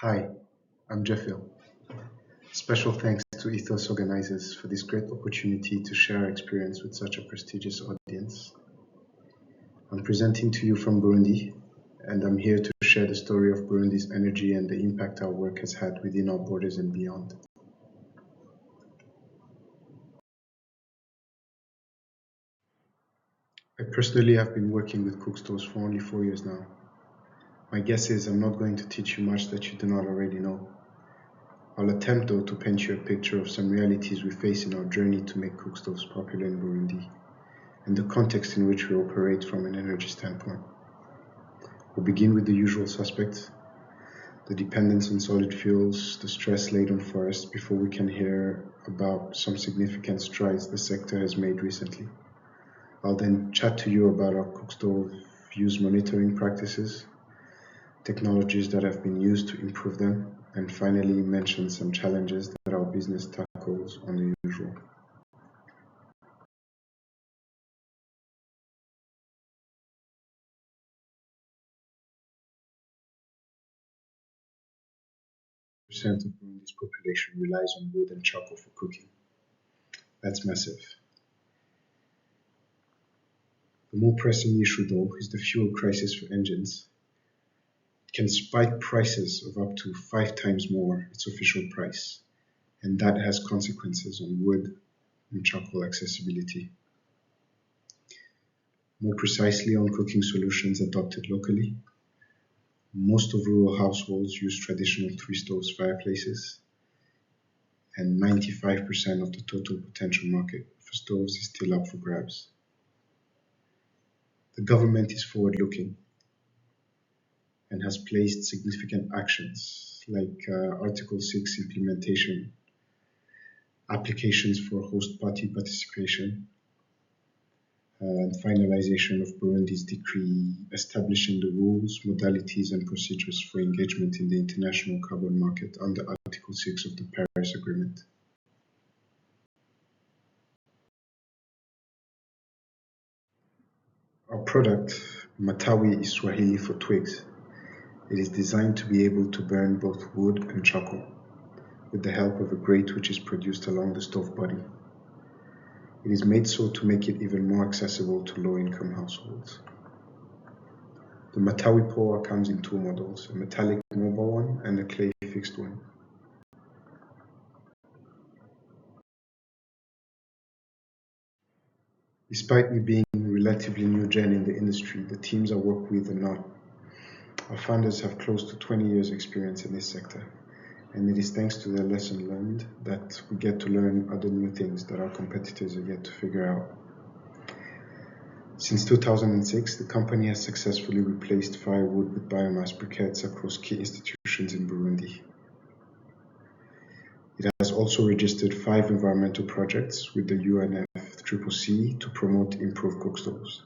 Hi, I'm Jephil. Special thanks to ETHOS organizers for this great opportunity to share our experience with such a prestigious audience. I'm presenting to you from Burundi, and I'm here to share the story of Burundi's energy and the impact our work has had within our borders and beyond. I personally have been working with Cookstoves for only 4 years now. My guess is I'm not going to teach you much that you do not already know. I'll attempt though to paint you a picture of some realities we face in our journey to make Cookstoves popular in Burundi, and the context in which we operate from an energy standpoint. We'll begin with the usual suspects, the dependence on solid fuels, the stress laid on forests, before we can hear about some significant strides the sector has made recently. I'll then chat to you about our Cookstove use monitoring practices, technologies that have been used to improve them, and finally mention some challenges that our business tackles on the usual. Percent of Burundi's population relies on wood and charcoal for cooking. That's massive. The more pressing issue, though, is the fuel crisis for engines. It can spike prices of up to 5 times more its official price, and that has consequences on wood and charcoal accessibility. More precisely, on cooking solutions adopted locally. Most of rural households use traditional 3 stoves fireplaces, and 95% of the total potential market for stoves is still up for grabs. The government is forward-looking and has placed significant actions like Article 6 implementation, applications for host party participation, and finalization of Burundi's decree establishing the rules, modalities, and procedures for engagement in the international carbon market under Article 6 of the Paris Agreement. Our product, Matawi, is Swahili for twigs. It is designed to be able to burn both wood and charcoal with the help of a grate which is produced along the stove body. It is made so to make it even more accessible to low-income households. The Matawi POWA comes in 2 models, a metallic mobile one and a clay fixed one. Despite me being relatively new gen in the industry, the teams I work with are not. Our founders have close to 20 years experience in this sector, and it is thanks to their lesson learned that we get to learn other new things that our competitors are yet to figure out. Since 2006, the company has successfully replaced firewood with biomass briquettes across key institutions in Burundi. It has also registered 5 environmental projects with the UNFCCC to promote improved cookstoves.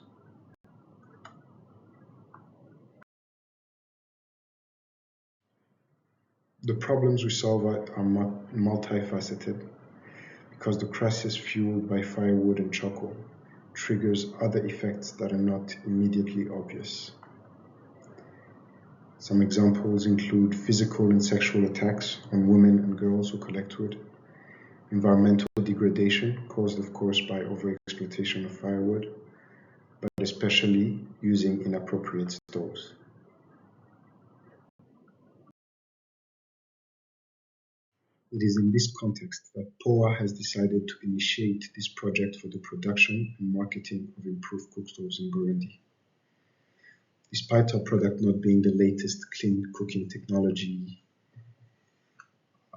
The problems we solve are multifaceted because the crisis fueled by firewood and charcoal triggers other effects that are not immediately obvious. Some examples include physical and sexual attacks on women and girls who collect wood, environmental degradation caused of course by overexploitation of firewood, but especially using inappropriate stoves. It is in this context that POWA has decided to initiate this project for the production and marketing of improved cookstoves in Burundi. Despite our product not being the latest clean cooking technology,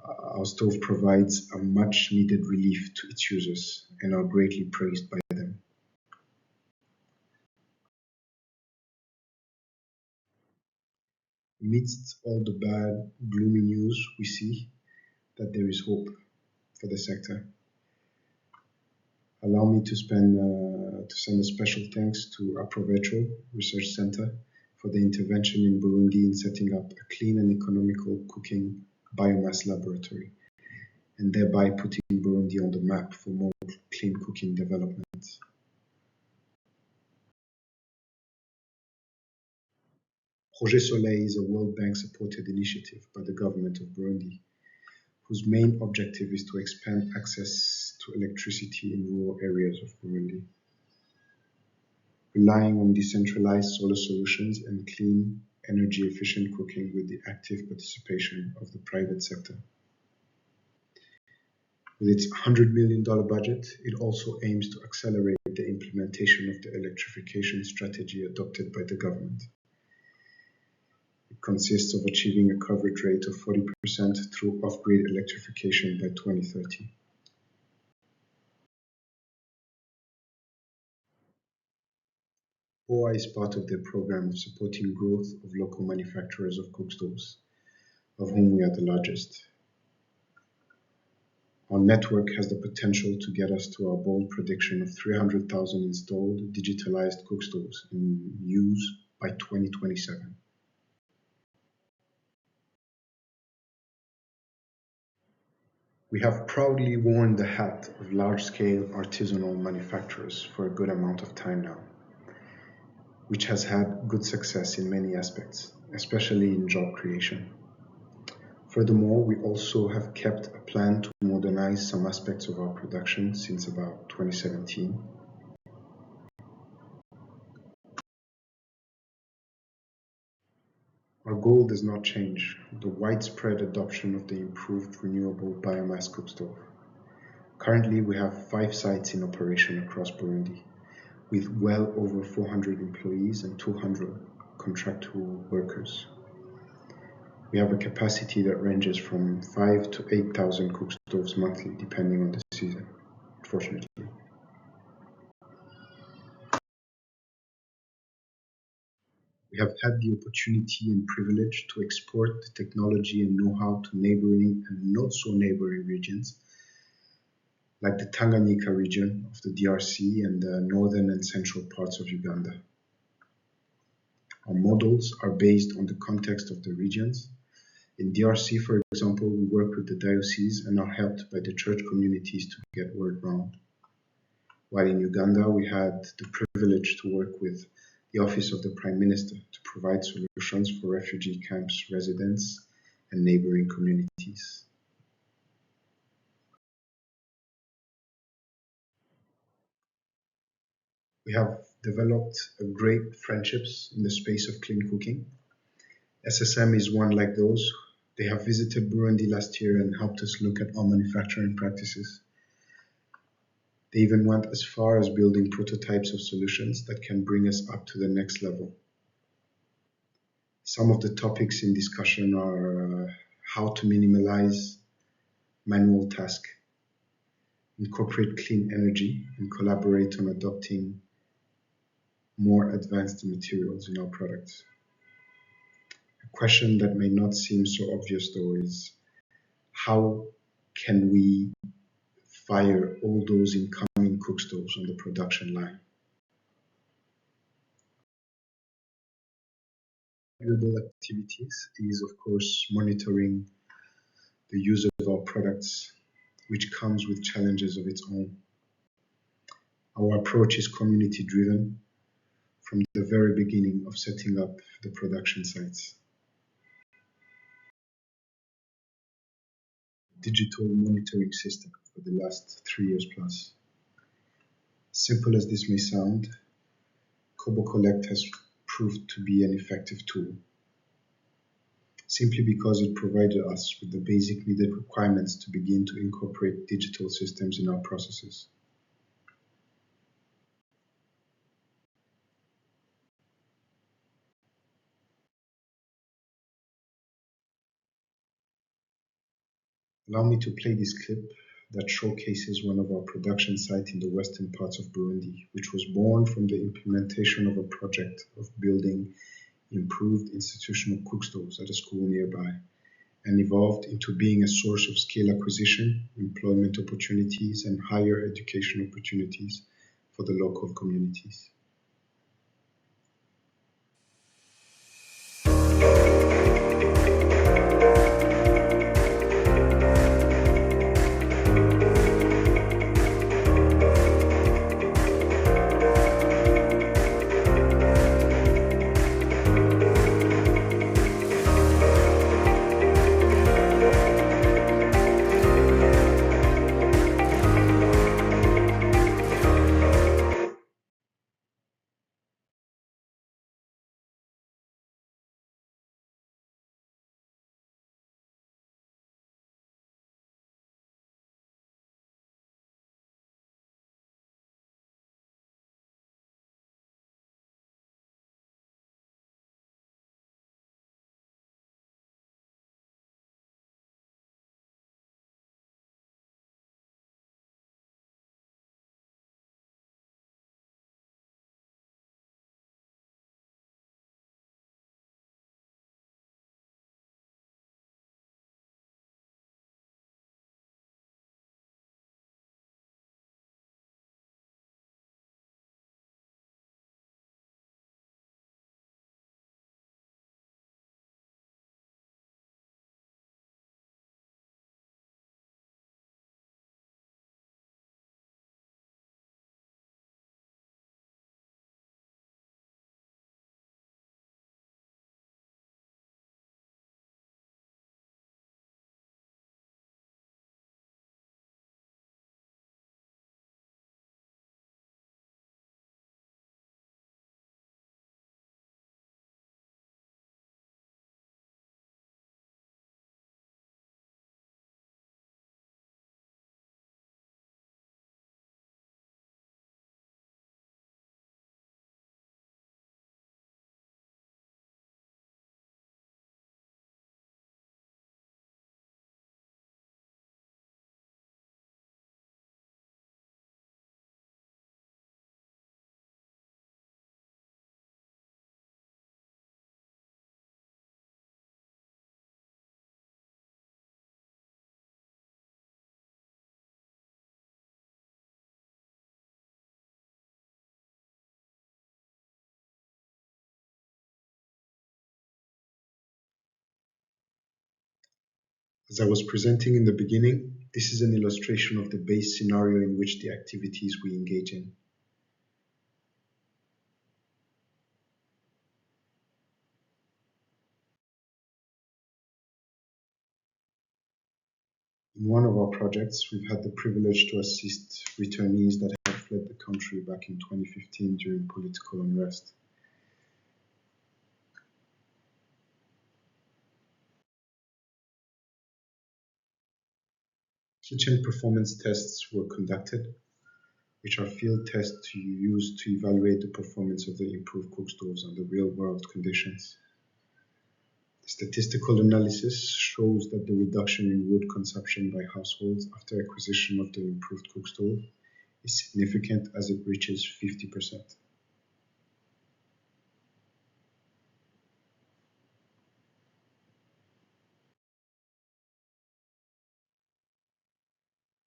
our stove provides a much needed relief to its users and are greatly praised by them. Amidst all the bad, gloomy news, we see that there is hope for the sector. Allow me to send a special thanks to Aprovetro Research Center for the intervention in Burundi in setting up a clean and economical cooking biomass laboratory, and thereby putting Burundi on the map for more clean cooking development. Projet Soleil is a World Bank-supported initiative by the government of Burundi, whose main objective is to expand access to electricity in rural areas of Burundi, relying on decentralized solar solutions and clean, energy-efficient cooking with the active participation of the private sector. With its $100 million budget, it also aims to accelerate the implementation of the electrification strategy adopted by the government. It consists of achieving a coverage rate of 40% through off-grid electrification by 2030. POWA is part of their program of supporting growth of local manufacturers of cookstoves, of whom we are the largest. Our network has the potential to get us to our bold prediction of 300,000 installed digitalized cookstoves in use by 2027. We have proudly worn the hat of large-scale artisanal manufacturers for a good amount of time now, which has had good success in many aspects, especially in job creation. Furthermore, we also have kept a plan to modernize some aspects of our production since about 2017. Our goal does not change: the widespread adoption of the improved renewable biomass cookstove. Currently, we have 5 sites in operation across Burundi, with well over 400 employees and 200 contractual workers. We have a capacity that ranges from 5,000 to 8,000 cookstoves monthly, depending on the season, fortunately. We have had the opportunity and privilege to export the technology and know-how to neighboring and not so neighboring regions, like the Tanganyika region of the DRC and the northern and central parts of Uganda. Our models are based on the context of the regions. In DRC, for example, we work with the diocese and are helped by the church communities to get word round. While in Uganda, we had the privilege to work with the Office of the Prime Minister to provide solutions for refugee camps, residents, and neighboring communities. We have developed great friendships in the space of clean cooking. SSM is one like those. They have visited Burundi last year and helped us look at our manufacturing practices. They even went as far as building prototypes of solutions that can bring us up to the next level. Some of the topics in discussion are how to minimize manual tasks, incorporate clean energy, and collaborate on adopting more advanced materials in our products. A question that may not seem so obvious though is, how can we fire all those incoming cookstoves on the production line? Valuable activities is, of course, monitoring the use of our products, which comes with challenges of its own. Our approach is community driven from the very beginning of setting up the production sites. Digital monitoring system for the last 3 years plus. Simple as this may sound, Kobo Collect has proved to be an effective tool, simply because it provided us with the basic needed requirements to begin to incorporate digital systems in our processes. Allow me to play this clip that showcases one of our production sites in the western parts of Burundi, which was born from the implementation of a project of building improved institutional cookstoves at a school nearby, and evolved into being a source of skill acquisition, employment opportunities, and higher education opportunities for the local communities. As I was presenting in the beginning, this is an illustration of the base scenario in which the activities we engage in. In one of our projects, we've had the privilege to assist returnees that had fled the country back in 2015 during political unrest. Kitchen performance tests were conducted, which are field tests used to evaluate the performance of the improved cookstoves under real-world conditions. The statistical analysis shows that the reduction in wood consumption by households after acquisition of the improved cookstove is significant as it reaches 50%.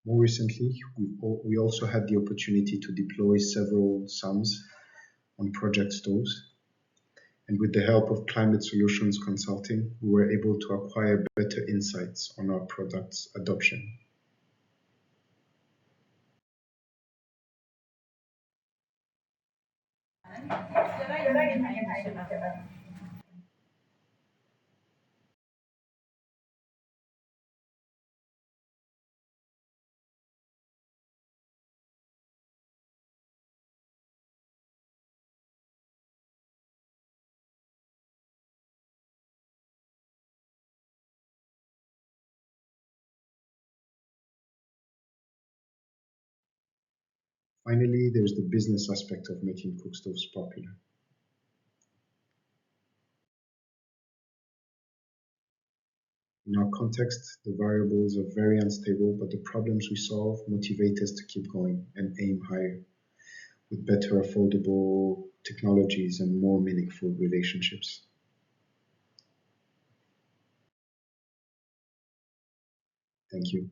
More recently, we also had the opportunity to deploy several SAMs on project stoves, and with the help of Climate Solutions Consulting, we were able to acquire better insights on our product's adoption. Finally, there's the business aspect of making cookstoves popular. In our context, the variables are very unstable, but the problems we solve motivate us to keep going and aim higher with better affordable technologies and more meaningful relationships. Thank you.